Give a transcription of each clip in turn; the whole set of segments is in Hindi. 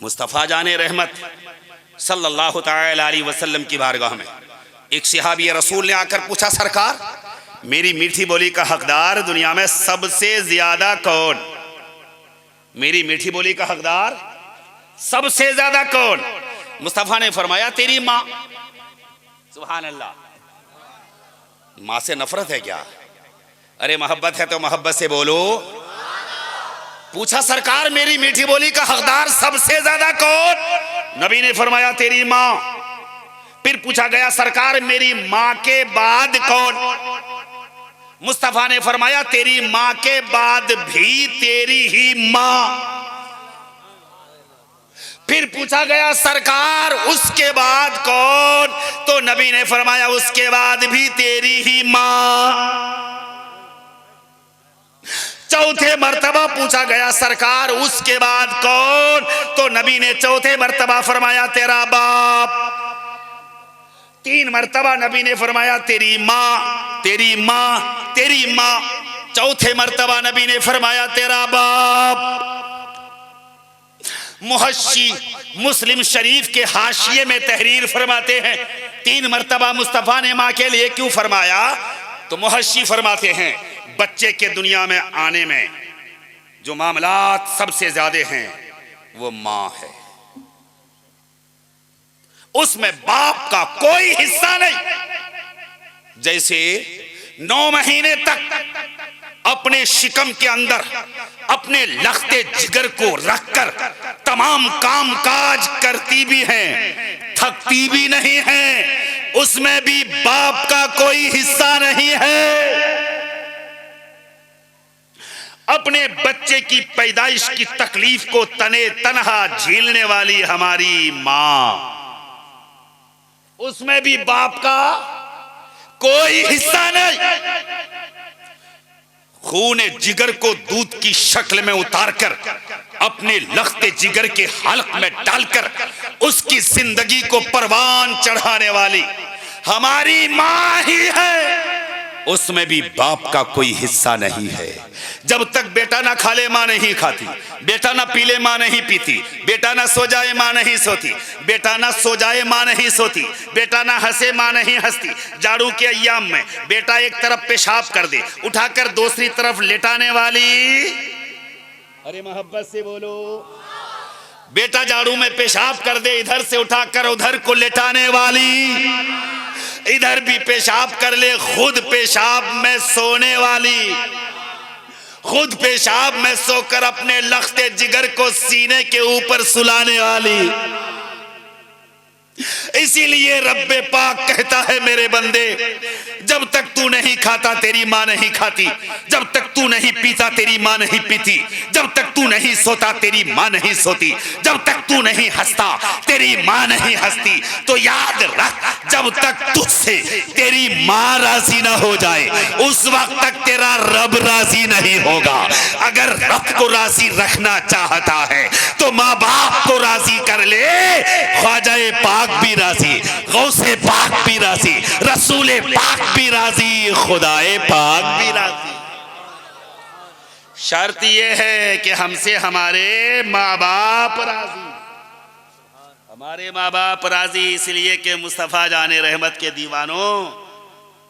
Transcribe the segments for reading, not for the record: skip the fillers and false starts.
मुस्तफ़ा जाने रहमत सल्लल्लाहु तआला अलैहि वसल्लम की बारगाह में एक सहाबी रसूल ने आकर पूछा, सरकार मेरी मीठी बोली का हकदार दुनिया में सबसे ज्यादा कौन? मेरी मीठी बोली का हकदार सबसे ज्यादा कौन? मुस्तफ़ा ने फरमाया, तेरी माँ। सुभान अल्लाह। माँ से नफरत है क्या? अरे मोहब्बत है तो मोहब्बत से बोलो। पूछा, सरकार मेरी मीठी बोली का हकदार सबसे ज्यादा कौन? नबी ने फरमाया, तेरी माँ। फिर पूछा गया, सरकार मेरी माँ के बाद कौन? मुस्तफ़ा ने फरमाया, तेरी माँ के बाद भी तेरी ही माँ। फिर पूछा गया, सरकार उसके बाद कौन? तो नबी ने फरमाया, उसके बाद भी तेरी ही माँ। चौथे मर्तबा पूछा गया, सरकार उसके बाद कौन? तो नबी ने चौथे मर्तबा फरमाया, तेरा बाप। तीन मर्तबा नबी ने फरमाया, तेरी माँ, तेरी माँ, तेरी माँ। चौथे मर्तबा नबी ने फरमाया, तेरा बाप। मुहश्शी मुस्लिम शरीफ के हाशिये में तहरीर फरमाते हैं, तीन मर्तबा मुस्तफ़ा ने माँ के लिए क्यों फरमाया? तो मुहश्शी फरमाते हैं, बच्चे के दुनिया में आने में जो मामलात सबसे ज्यादा हैं वो माँ है। उसमें बाप का कोई हिस्सा नहीं। जैसे 9 महीने तक अपने शिकम के अंदर अपने लख्ते जिगर को रखकर तमाम काम काज करती भी है, थकती भी नहीं है, उसमें भी बाप का कोई हिस्सा नहीं है। अपने बच्चे की पैदाइश की तकलीफ को तने तनहा झेलने वाली हमारी माँ, उसमें भी बाप का कोई हिस्सा नहीं। खूने जिगर को दूध की शक्ल में उतारकर अपने लख्ते जिगर के हलक में डालकर उसकी जिंदगी को परवान चढ़ाने वाली हमारी माँ ही है, उसमें भी बाप का कोई हिस्सा नहीं है। जब तक बेटा ना खा ले माँ नहीं खाती, बेटा ना पी ले माँ नहीं पीती, बेटा ना सो जाए माँ नहीं सोती, बेटा ना सो जाए माँ नहीं सोती, बेटा ना हंसे माँ नहीं हंसती। झाड़ू के अय्याम में बेटा एक तरफ पेशाब कर दे, उठाकर दूसरी तरफ लेटाने वाली, अरे मोहब्बत से बोलो। बेटा झाड़ू में पेशाब कर दे, इधर से उठाकर उधर को लेटाने वाली, इधर भी पेशाब कर ले, खुद पेशाब में सोने वाली, खुद पेशाब में सोकर अपने लख्ते जिगर को सीने के ऊपर सुलाने वाली। इसीलिए रब्बे पाक कहता है, मेरे बंदे जब तक तू नहीं खाता तेरी माँ नहीं खाती, जब तक तू नहीं पीता तेरी माँ नहीं पीती, जब तक तू नहीं सोता तेरी माँ नहीं सोती, जब तक तू नहीं हंसता तेरी माँ नहीं हंसती। तो याद रख, जब तक तुझसे तेरी माँ राजी ना हो जाए उस वक्त तक तेरा रब राजी नहीं होगा। अगर रब को राजी रखना चाहता है तो माँ बाप को राजी कर ले, ख्वाजाए पाक भी राजी, गौसे पाक भी राजी, रसूले पाक भी राजी, खुदाए पाक भी राजी। शर्त यह है कि हमसे हमारे माँ बाप राजी, हमारे माँ बाप राजी। इसलिए कि मुस्तफ़ा जाने रहमत के दीवानों,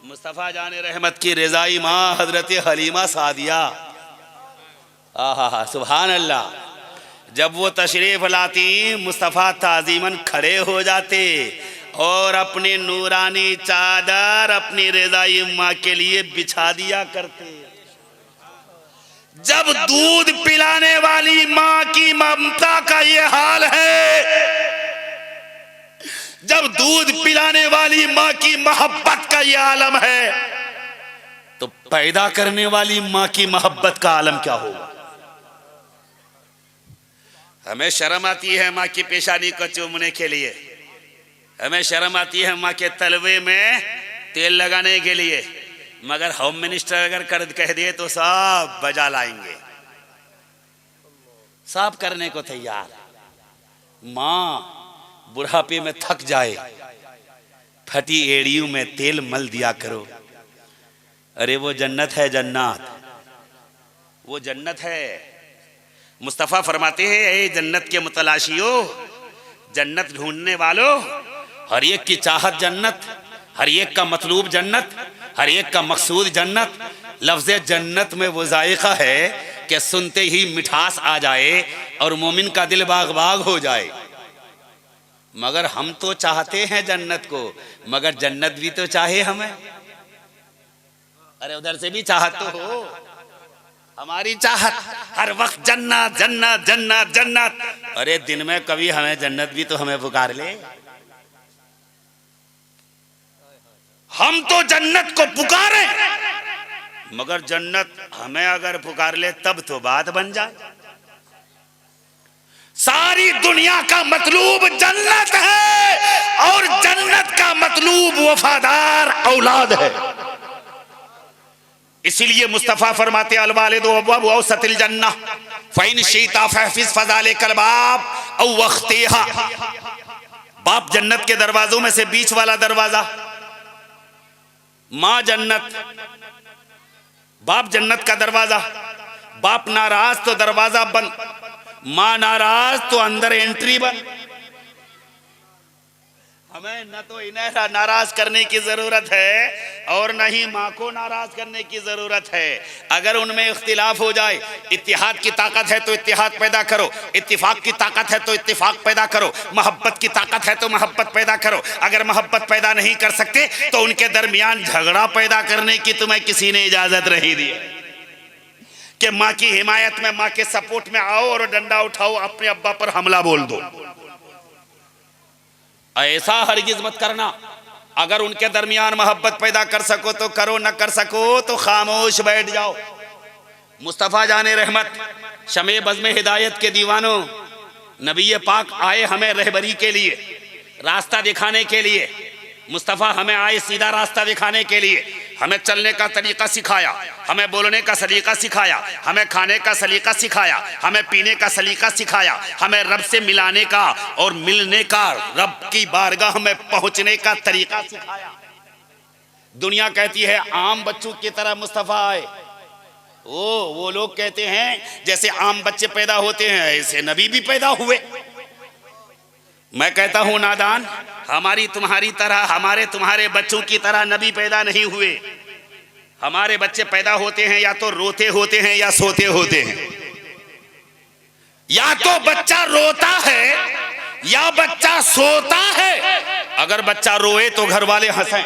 मुस्तफ़ा जाने रहमत की रज़ाई माँ हजरत हलीमा सादिया, आहा सुभान अल्लाह, जब वो तशरीफ लाती मुस्तफ़ा ताज़ीमन खड़े हो जाते और अपनी नूरानी चादर अपनी रज़ाई माँ के लिए बिछा दिया करते। जब दूध पिलाने वाली माँ की ममता का ये हाल है, जब दूध पिलाने वाली माँ की मोहब्बत का ये आलम है, तो पैदा करने वाली माँ की मोहब्बत का आलम क्या होगा? हमें शर्म आती है माँ की पेशानी को चूमने के लिए, हमें शर्म आती है माँ के तलवे में तेल लगाने के लिए, मगर होम मिनिस्टर अगर कर कह दिए तो सब बजा लाएंगे, सब करने को तैयार। माँ बुढ़ापे में थक जाए, फटी एड़ियों में तेल मल दिया करो। अरे वो जन्नत है, जन्नत, वो जन्नत है। मुस्तफ़ा फरमाते हैं, ए जन्नत के मुतलाशियों, जन्नत ढूंढने वालों, हर एक की चाहत जन्नत, हर एक का मतलूब जन्नत, हर एक का मकसूद जन्नत। लफ्ज़ जन्नत में वो जायका है कि सुनते ही मिठास आ जाए और मोमिन का दिल बाग बाग हो जाए। मगर हम तो चाहते हैं जन्नत को, मगर जन्नत भी तो चाहे हमें। अरे उधर से भी चाहत तो हो। हमारी चाहत हर वक्त जन्नत जन्नत जन्नत जन्नत। अरे दिन में कभी हमें जन्नत भी तो हमें पुकार ले। हम तो जन्नत को पुकारे, मगर जन्नत हमें अगर पुकार ले तब तो बात बन जाए। सारी दुनिया का मतलूब जन्नत है और जन्नत का मतलूब वफादार औलाद है। इसीलिए मुस्तफ़ा फरमाते अल वालिदु अबवाबु औसतिल जन्नह फ़इन शिता फहफ़िज़ फ़ज़ालिकल बाब औ वख्तिहा। बाप जन्नत के दरवाजों में से बीच वाला दरवाजा, माँ जन्नत, बाप जन्नत का दरवाजा। बाप नाराज तो दरवाजा बंद, माँ नाराज तो अंदर एंट्री बंद। हमें न तो इन्हें नाराज करने की जरूरत है और न ही माँ को नाराज करने की जरूरत है। अगर उनमें इख्तिलाफ हो जाए, इत्तिहाद की ताकत है तो इत्तिहाद पैदा करो, इत्तिफाक की ताकत है तो इत्तिफाक पैदा करो, मोहब्बत की ताकत है तो मोहब्बत पैदा करो। अगर मोहब्बत पैदा नहीं कर सकते तो उनके दरमियान झगड़ा पैदा करने की तुम्हें किसी ने इजाजत नहीं दी कि माँ की हिमायत में, माँ के सपोर्ट में आओ और डंडा उठाओ, अपने अब्बा पर हमला बोल दो। ऐसा हरगिज मत करना। अगर उनके दरमियान मोहब्बत पैदा कर सको तो करो, न कर सको तो खामोश बैठ जाओ। मुस्तफ़ा जाने रहमत, शमे बज़्म हिदायत के दीवानों, नबी पाक आए हमें रहबरी के लिए, रास्ता दिखाने के लिए। मुस्तफ़ा हमें आए सीधा रास्ता दिखाने के लिए, हमें चलने का तरीका सिखाया, हमें बोलने का सलीका सिखाया, हमें खाने का सलीका सिखाया, हमें पीने का सलीका सिखाया, हमें रब से मिलाने का और मिलने का, रब की बारगाह में पहुंचने का तरीका सिखाया। दुनिया कहती है आम बच्चों की तरह मुस्तफ़ा आए। वो लोग कहते हैं जैसे आम बच्चे पैदा होते हैं ऐसे नबी भी पैदा हुए। मैं कहता हूं नादान, हमारी तुम्हारी तरह, हमारे तुम्हारे बच्चों की तरह नबी पैदा नहीं हुए। हमारे बच्चे पैदा होते हैं या तो रोते होते हैं या सोते होते हैं। या तो बच्चा रोता है या बच्चा सोता है। अगर बच्चा रोए तो घर वाले हंसें,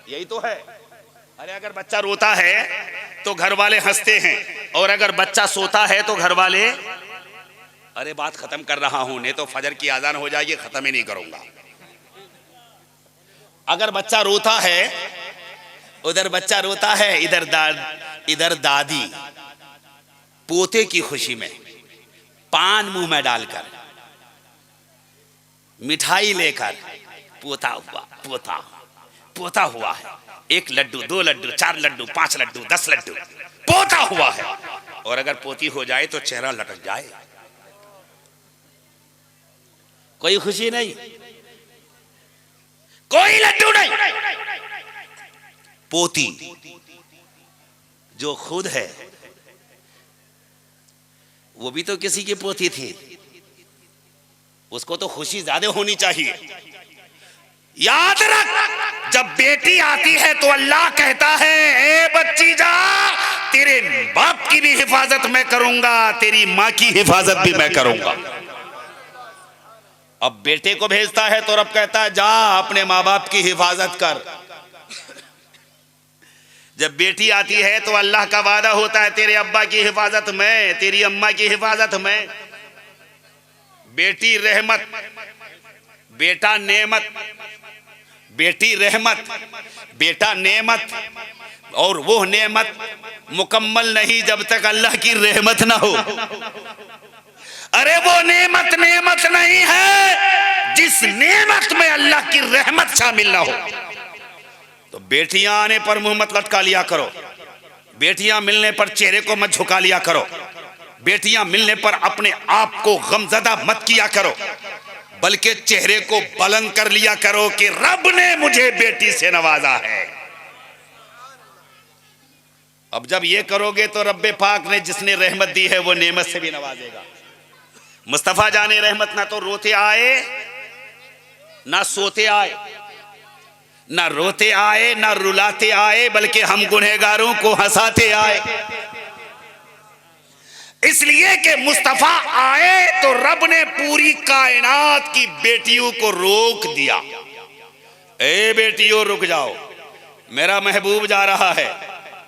यही तो है। अरे अगर बच्चा रोता है तो घर वाले हंसते हैं, और अगर बच्चा सोता है तो घर वाले। अरे बात खत्म कर रहा हूं, नहीं तो फजर की आजान हो जाएगी, खत्म ही नहीं करूंगा। अगर बच्चा रोता है, उधर बच्चा रोता है, इधर दादी पोते की खुशी में पान मुंह में डालकर, मिठाई लेकर, पोता हुआ है, 1 लड्डू 2 लड्डू 4 लड्डू 5 लड्डू 10 लड्डू पोता हुआ है। और अगर पोती हो जाए तो चेहरा लटक जाए, कोई खुशी नहीं, कोई लड्डू नहीं। पोती जो खुद है वो भी तो किसी की पोती थी, उसको तो खुशी ज्यादा होनी चाहिए। याद रख, जब बेटी आती है तो अल्लाह कहता है ए बच्ची जा, तेरे बाप की भी हिफाजत मैं करूंगा, तेरी माँ की हिफाजत भी मैं करूंगा। अब बेटे को भेजता है तो रब कहता है जा अपने माँ बाप की हिफाजत कर। जब बेटी आती है तो अल्लाह का वादा होता है तेरे अब्बा की हिफाजत में, तेरी अम्मा की हिफाजत में। बेटी रहमत, बेटा नेमत, बेटी रहमत, बेटा नेमत, और वो नेमत मुकम्मल नहीं जब तक अल्लाह की रहमत ना हो। अरे वो नेमत नहीं है जिस नेमत में अल्लाह की रहमत शामिल ना हो। तो बेटियां आने पर मुंह मत लटका लिया करो, बेटियां मिलने पर चेहरे को मत झुका लिया करो, बेटियां मिलने पर अपने आप को गमजदा मत किया करो, बल्कि चेहरे को बुलंद कर लिया करो कि रब ने मुझे बेटी से नवाजा है। अब जब ये करोगे तो रब्बे पाक ने जिसने रहमत दी है वो नेमत से भी नवाजेगा। मुस्तफ़ा जाने रहमत ना तो रोते आए ना सोते आए, ना रोते आए ना रुलाते आए, बल्कि हम गुनहगारों को हंसाते आए। इसलिए कि मुस्तफ़ा आए तो रब ने पूरी कायनात की बेटियों को रोक दिया। ए बेटियों रुक जाओ, मेरा महबूब जा रहा है।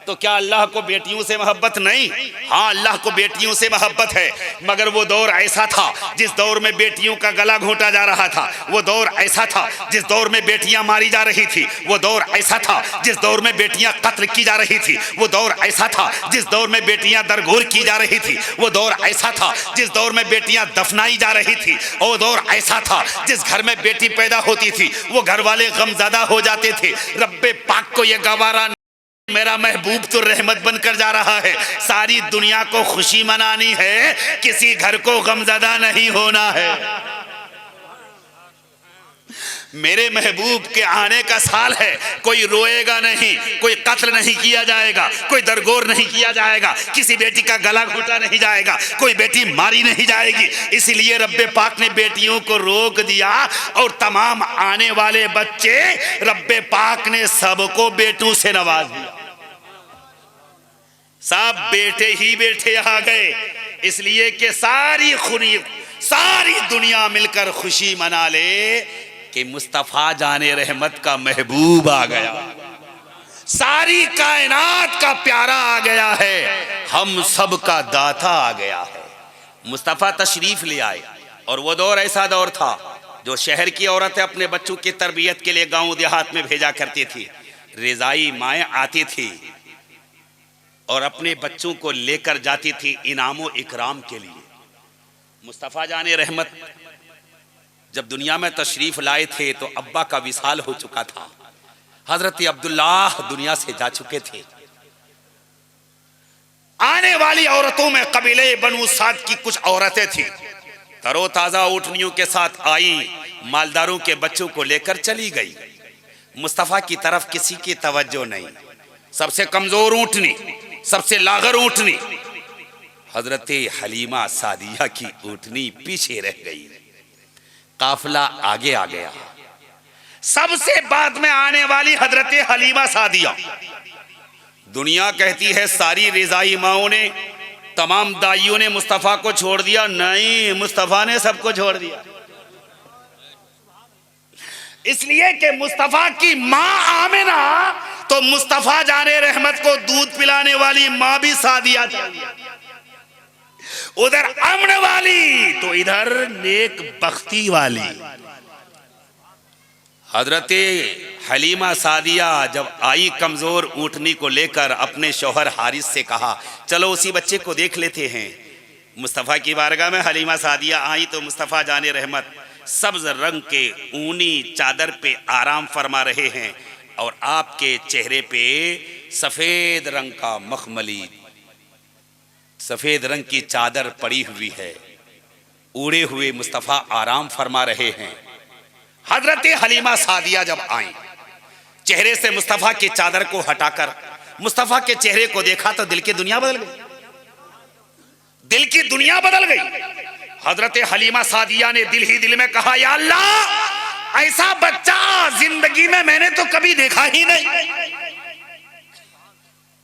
तो क्या अल्लाह को बेटियों से मोहब्बत नहीं? हाँ, अल्लाह को बेटियों से मोहब्बत है, मगर वो दौर ऐसा था जिस दौर में बेटियों का गला घोंटा जा रहा था। वो दौर ऐसा था जिस दौर में बेटियां मारी जा रही थी। वो दौर ऐसा था जिस दौर में बेटियां कत्ल की जा रही थी। वो दौर ऐसा था जिस दौर में बेटियां दरगोर की जा रही थी। वो दौर ऐसा था जिस दौर में बेटियां दफनाई जा रही थी। वो दौर ऐसा था जिस घर में बेटी पैदा होती थी वो घर वाले गमज़दा हो जाते थे। रब्बे पाक को ये गवारा, मेरा महबूब तो रहमत बनकर जा रहा है। सारी दुनिया को खुशी मनानी है, किसी घर को गमज़दा नहीं होना है। मेरे महबूब के आने का साल है, कोई रोएगा नहीं, कोई कत्ल नहीं किया जाएगा, कोई दरगोर नहीं किया जाएगा, किसी बेटी का गला घोटा नहीं जाएगा, कोई बेटी मारी नहीं जाएगी। इसलिए रब्बे पाक ने बेटियों को रोक दिया और तमाम आने वाले बच्चे रब्बे पाक ने सबको बेटों से नवाज दिया। सब बेटे ही बेटे आ गए, इसलिए कि सारी दुनिया मिलकर खुशी मना ले कि मुस्तफ़ा जाने रहमत का महबूब आ गया, सारी कायनात का प्यारा आ गया है, हम सब का दाता आ गया है। मुस्तफ़ा तशरीफ ले आए। और वो दौर ऐसा दौर था जो शहर की औरतें अपने बच्चों की तरबियत के लिए गांव देहात में भेजा करती थी। रिजाई माएँ आती थी और अपने बच्चों को लेकर जाती थी इनामो इकराम के लिए। मुस्तफ़ा जाने रहमत जब दुनिया में तशरीफ लाए थे तो अब्बा का विसाल हो चुका था। हजरत अब्दुल्लाह दुनिया से जा चुके थे। आने वाली औरतों में कबीले बनु साद की कुछ औरतें थी, तरोताजा ऊँटनियों के साथ आई, मालदारों के बच्चों को लेकर चली गई। मुस्तफ़ा की तरफ किसी की तवज्जो नहीं। सबसे कमजोर ऊँटनी, सबसे लागर ऊँटनी हजरत हलीमा सादिया की ऊँटनी पीछे रह गई, काफिला आगे आ गया। सबसे बाद में आने वाली हजरत हलीमा सादिया, दुनिया कहती है सारी रिजाई माओं ने, तमाम दाइयों ने मुस्तफ़ा को छोड़ दिया। नहीं, मुस्तफ़ा ने सबको छोड़ दिया। इसलिए कि मुस्तफ़ा की माँ आमिना तो मुस्तफ़ा जाने रहमत को दूध पिलाने वाली माँ भी सादिया चाहिए। उधर अमन वाली तो इधर नेक बख्ती वाली। हजरत हलीमा सादिया जब आई कमजोर ऊँटनी को लेकर, अपने शौहर हारिस से कहा चलो उसी बच्चे को देख लेते हैं। मुस्तफ़ा की बारगाह में हलीमा सादिया आई तो मुस्तफ़ा जाने रहमत सब्ज रंग के ऊनी चादर पे आराम फरमा रहे हैं और आपके चेहरे पे सफेद रंग का मखमली, सफेद रंग की चादर पड़ी हुई है। उड़े हुए मुस्तफ़ा आराम फरमा रहे हैं। हजरत हलीमा सादिया जब आई, चेहरे से मुस्तफ़ा की चादर को हटाकर मुस्तफ़ा के चेहरे को देखा तो दिल की दुनिया बदल गई। दिल की दुनिया बदल गई। हजरत हलीमा सादिया ने दिल ही दिल में कहा, या अल्लाह, ऐसा बच्चा जिंदगी में मैंने तो कभी देखा ही नहीं।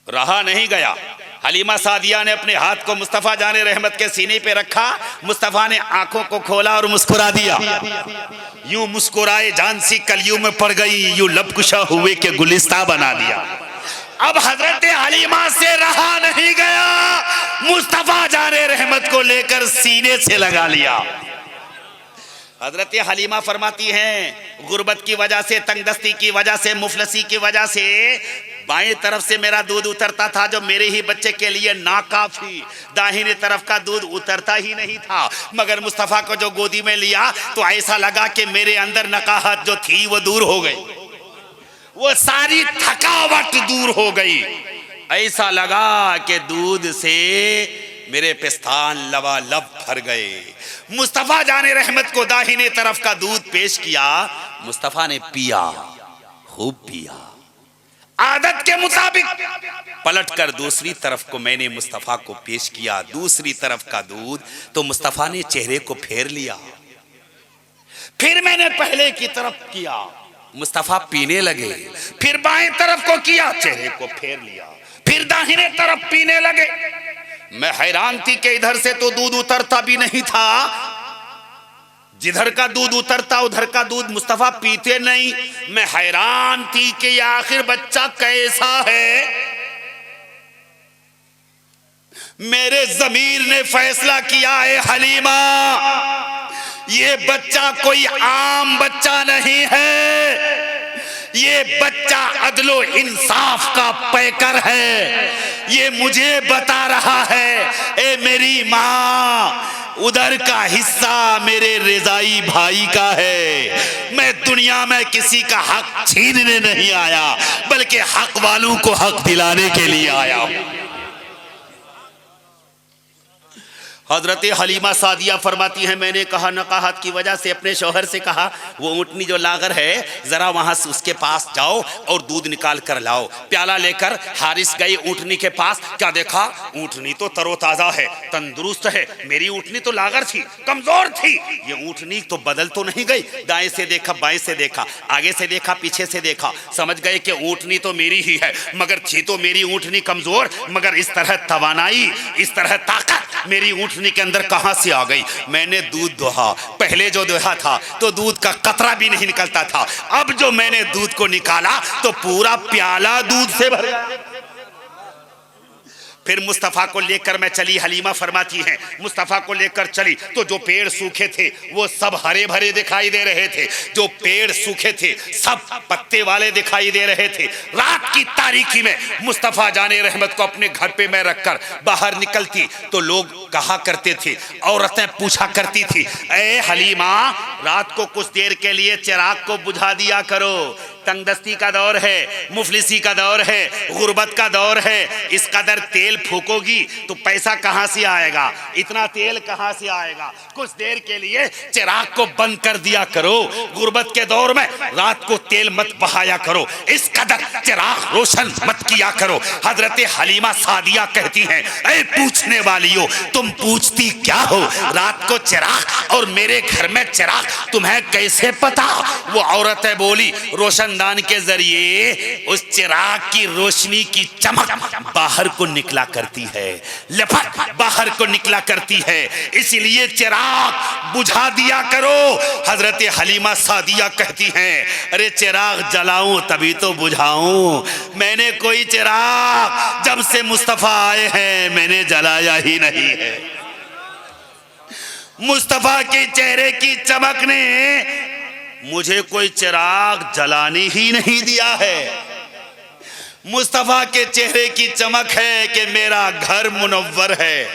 रहा नहीं गया। हलीमा सादिया ने अपने हाथ को मुस्तफ़ा जाने रहमत के सीने पे रखा। मुस्तफ़ा ने आंखों को खोला और मुस्कुरा दिया। यूं मुस्कुराए जान सी कलियों में पड़ गई, यूं लबकुशा हुए के गुलिस्ता बना दिया। अब हजरत हलीमा से रहा नहीं गया, मुस्तफ़ा जाने रहमत को लेकर सीने से लगा लिया। हजरत हलीमा फरमाती हैं, गुर्बत की वजह से, तंगदस्ती की वजह से, मुफलसी की वजह से बाएं तरफ से मेरा दूध उतरता था जो मेरे ही बच्चे के लिए नाकाफी, दाहिने तरफ का दूध उतरता ही नहीं था। मगर मुस्तफ़ा को जो गोदी में लिया तो ऐसा लगा कि मेरे अंदर नकाहत जो थी वो दूर हो गई, वो सारी थकावट दूर हो गई। ऐसा लगा कि दूध से मेरे पेस्तान लबालब भर गए। मुस्तफ़ा जाने रहमत को दाहिने तरफ का दूध पेश किया। मुस्तफ़ा ने पिया, खूब पिया। आदत के मुताबिक पलटकर दूसरी तरफ को मैंने मुस्तफा को पेश किया। दूसरी तरफ का दूध तो मुस्तफा ने चेहरे को फेर लिया। फिर मैंने पहले की तरफ किया, मुस्तफा पीने लगे। फिर बाएं तरफ को किया, चेहरे को फेर लिया। फिर दाहिने तरफ पीने लगे। मैं हैरान थी कि इधर से तो दूध उतरता भी नहीं था, जिधर का दूध उतरता उधर का दूध मुस्तफा पीते नहीं। मैं हैरान थी कि आखिर बच्चा कैसा है। मेरे ज़मीर ने फैसला किया है हलीमा, ये बच्चा कोई आम बच्चा नहीं है, ये बच्चा अदलो इंसाफ का पैकर है। ये मुझे बता रहा है, ए मेरी माँ, उधर का हिस्सा मेरे रिजाई भाई का है। मैं दुनिया में किसी का हक छीनने नहीं आया, बल्कि हक वालों को हक दिलाने के लिए आया हूं। हजरत हलीमा सादिया फरमाती हैं, मैंने कहा नकाहत की वजह से अपने शौहर से कहा, वो ऊँटनी जो लागर है जरा वहां से उसके पास जाओ और दूध निकाल कर लाओ। प्याला लेकर हारिस गई ऊँटनी के पास। क्या देखा, ऊँटनी तो तरोताजा है, तंदुरुस्त है। मेरी ऊँटनी तो लागर थी, कमजोर थी। ये ऊँटनी तो बदल तो नहीं गई। दाएं से देखा, बाएं से देखा, आगे से देखा, पीछे से देखा, समझ गए कि ऊँटनी तो मेरी ही है, मगर थी तो मेरी ऊँटनी कमजोर। मगर इस तरह तवानाई, इस तरह ताकत मेरी ऊँटनी के अंदर कहां से आ गई। मैंने दूध दोहा, पहले जो दोहा था तो दूध का कतरा भी नहीं निकलता था। अब जो मैंने दूध को निकाला तो पूरा प्याला दूध से भर गया। फिर मुस्तफ़ा को लेकर मैं चली। हलीमा फरमाती हैं, मुस्तफ़ा को लेकर चली तो जो पेड़ सूखे थे वो सब हरे भरे दिखाई दे रहे थे। जो पेड़ सूखे थे सब पत्ते वाले दिखाई दे रहे थे। रात की तारीकी में मुस्तफ़ा जाने रहमत को अपने घर पे मैं रखकर बाहर निकलती तो लोग कहा करते थे, औरतें पूछा करती थी, ए हलीमा, रात को कुछ देर के लिए चिराग को बुझा दिया करो। तंगदस्ती का दौर है, मुफलिसी का दौर है, गुर्बत का दौर है। इस कदर तेल फूकोगी तो पैसा कहां से आएगा, इतना तेल कहां से आएगा। कुछ देर के लिए चिराग को बंद कर दिया करो। गुर्बत के दौर में रात को तेल मत बहाया करो, इस कदर चिराग रोशन मत किया करो। हजरत हलीमा सादिया कहती हैं, ऐ पूछने वालियों, तुम पूछती क्या हो? रात को चिराग और मेरे घर में चिराग तुम्हें कैसे पता? वो औरतें बोली, रोशनदान के जरिए उस चिराग की रोशनी की चमक बाहर को निकला करती है, लपट बाहर को निकला करती है, इसलिए चिराग बुझा दिया करो। हजरत हलीमा सादिया कहती हैं, अरे चिराग जलाऊं तभी तो बुझाऊं। मैंने कोई चिराग जब से मुस्तफा आए हैं मैंने जलाया ही नहीं है। मुस्तफा के चेहरे की चमक ने मुझे कोई चिराग जलाने ही नहीं दिया है। मुस्तफा के चेहरे की चमक है कि मेरा घर मुनव्वर है।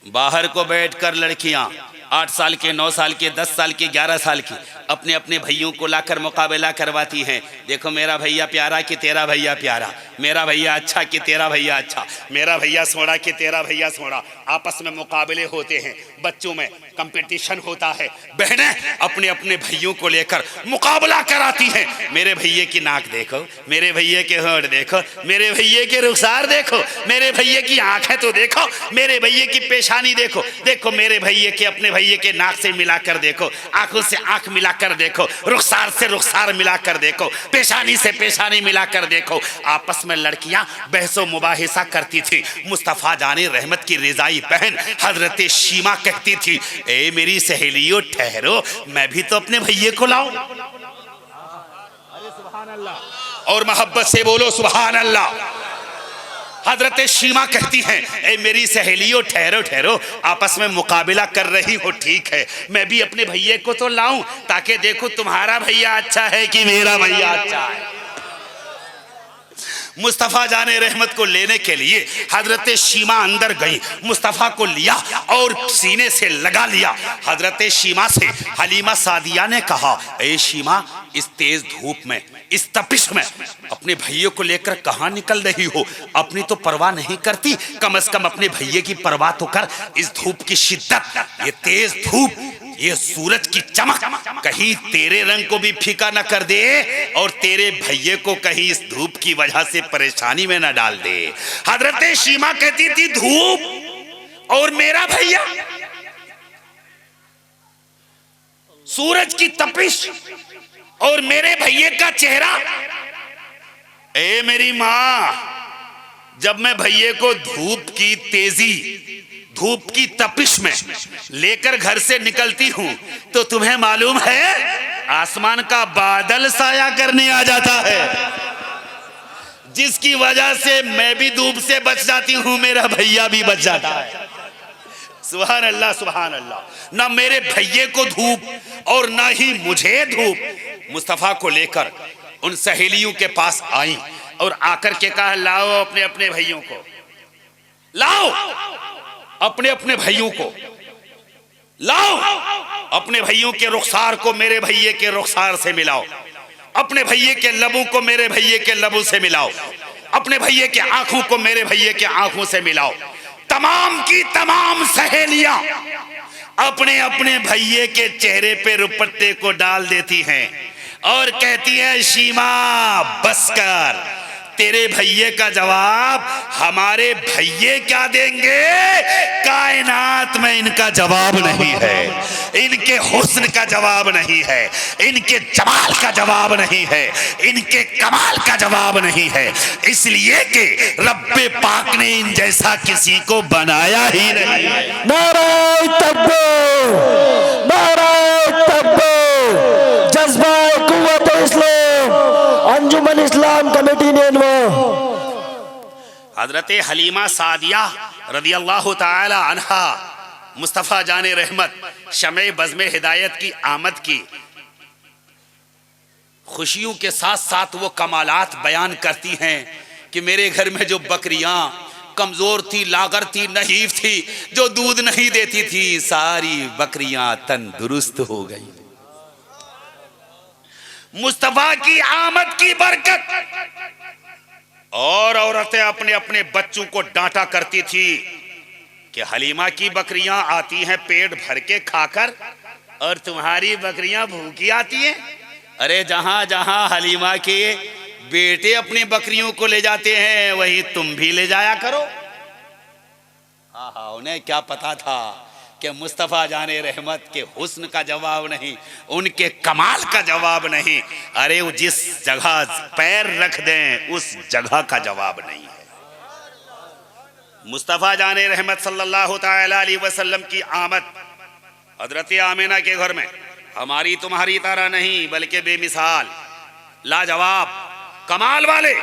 बाहर को बैठकर लड़कियां 8 साल के, 9 साल के, 10 साल के, 11 साल की अपने अपने भैयों को लाकर मुकाबला करवाती हैं। देखो मेरा भैया प्यारा कि तेरा भैया प्यारा, मेरा भैया अच्छा कि तेरा भैया अच्छा, मेरा भैया सोड़ा कि तेरा भैया सोड़ा। आपस में मुकाबले होते हैं, बच्चों में कंपटीशन होता है। बहनें अपने अपने भैयों को लेकर मुकाबला कराती हैं। मेरे भैये की नाक देखो, मेरे भैये के होंठ देखो, मेरे भैये के रुखसार देखो, मेरे भैये की आंखें तो देखो, मेरे भैये की पेशानी देखो, देखो मेरे भैये के अपने भैये के नाक से मिलाकर देखो, आंखों से आंख मिलाकर देखो, रुखसार से रुखसार मिलाकर देखो, पेशानी से पेशानी मिलाकर देखो। आपस में लड़कियां बहसो मुबाहिसा करती थी। मुस्तफा जाने रहमत की रिजाई बहन हजरत शीमा कहती थी, ए मेरी सहेलियों ठहरो, मैं भी तो अपने भैये को लाऊं। अरे सुभान अल्लाह, और मोहब्बत से बोलो सुभान अल्लाह। हजरत शीमा कहती हैं, ए मेरी सहेलियों ठहरो ठहरो, आपस में मुकाबला कर रही हो, ठीक है, मैं भी अपने भैये को तो लाऊं ताकि देखो तुम्हारा भैया अच्छा है कि मेरा भैया अच्छा है। मुस्तफ़ा जाने रहमत को लेने के लिए हजरत शीमा अंदर गई, मुस्तफ़ा को लिया और सीने से लगा लिया। हजरत शीमा से हलीमा सादिया ने कहा, ए शीमा, इस तेज धूप में, इस तपिश में अपने भैये को लेकर कहाँ निकल रही हो? अपनी तो परवाह नहीं करती, कम से कम अपने भैये की परवाह तो कर। इस धूप की शिद्दत, ये तेज धूप, ये सूरज की चमक कहीं तेरे रंग को भी फीका न कर दे और तेरे भैये को कहीं इस धूप की वजह से परेशानी में न डाल दे। हजरत शीमा कहती थी धूप और मेरा भैया, सूरज की तपिश और मेरे भैये का चेहरा। ए मेरी मां, जब मैं भैये को धूप की तेजी, धूप की तपिश में लेकर घर से निकलती हूं तो तुम्हें मालूम है आसमान का बादल साया करने आ जाता है, जिसकी वजह से मैं भी धूप से बच जाती हूं, मेरा भैया भी बच जाता है। सुभान अल्लाह, सुभान अल्लाह। ना मेरे भैये को धूप और ना ही मुझे धूप। मुस्तफा को लेकर उन सहेलियों के पास आई और आकर के कहा लाओ अपने अपने भैयों को, लाओ अपने अपने भैयों को, लाओ अपने भैयों के रुखसार को मेरे भैये के रुखसार से मिलाओ, अपने भैये के लबों को मेरे भैये के लबों से मिलाओ, अपने भैये के आंखों को मेरे भैये के आंखों से मिलाओ। तमाम की तमाम सहेलियां अपने अपने भैये के चेहरे पे रुपट्टे को डाल देती हैं और कहती है शीमा बस कर, तेरे भैये का जवाब हमारे भैये क्या देंगे, कायनात में इनका जवाब नहीं है, इनके हुस्न का जवाब नहीं है, इनके जमाल का जवाब नहीं है, इनके कमाल का जवाब नहीं है, इसलिए कि रब्बे पाक ने इन जैसा किसी को बनाया ही नहीं। नारे तकबीर, नारे तकबीर, जज्बा कुव्वत इस्लाम, अंजुमन इस्लाम कमेटी ने हजरत हलीमा सादिया रदी अल्लाह ताला अन्हा मुस्तफ़ा जाने रहमत शमे बज़्मे हिदायत की आमद की खुशियों के साथ साथ वो कमालात बयान करती हैं कि मेरे घर में जो बकरियां कमजोर थी, लागर थी, नहीफ थी, जो दूध नहीं देती थी, सारी बकरियां तंदुरुस्त हो गई। मुस्तफा की आमद की बरकत। और औरतें अपने अपने बच्चों को डांटा करती थी कि हलीमा की बकरियां आती हैं पेट भर के खाकर और तुम्हारी बकरियां भूखी आती हैं। अरे जहां जहां हलीमा के बेटे अपनी बकरियों को ले जाते हैं वहीं तुम भी ले जाया करो। हाँ, उन्हें क्या पता था कि मुस्तफ़ा जाने रहमत के हुस्न का जवाब नहीं, उनके कमाल का जवाब नहीं, अरे वो जिस जगह पैर रख दें उस जगह का जवाब नहीं है। मुस्तफ़ा जाने रहमत सल्लल्लाहु ताला अलैहि वसल्लम की आमद हजरत आमिना के घर में हमारी तुम्हारी तरह नहीं बल्कि बेमिसाल, लाजवाब, कमाल वाले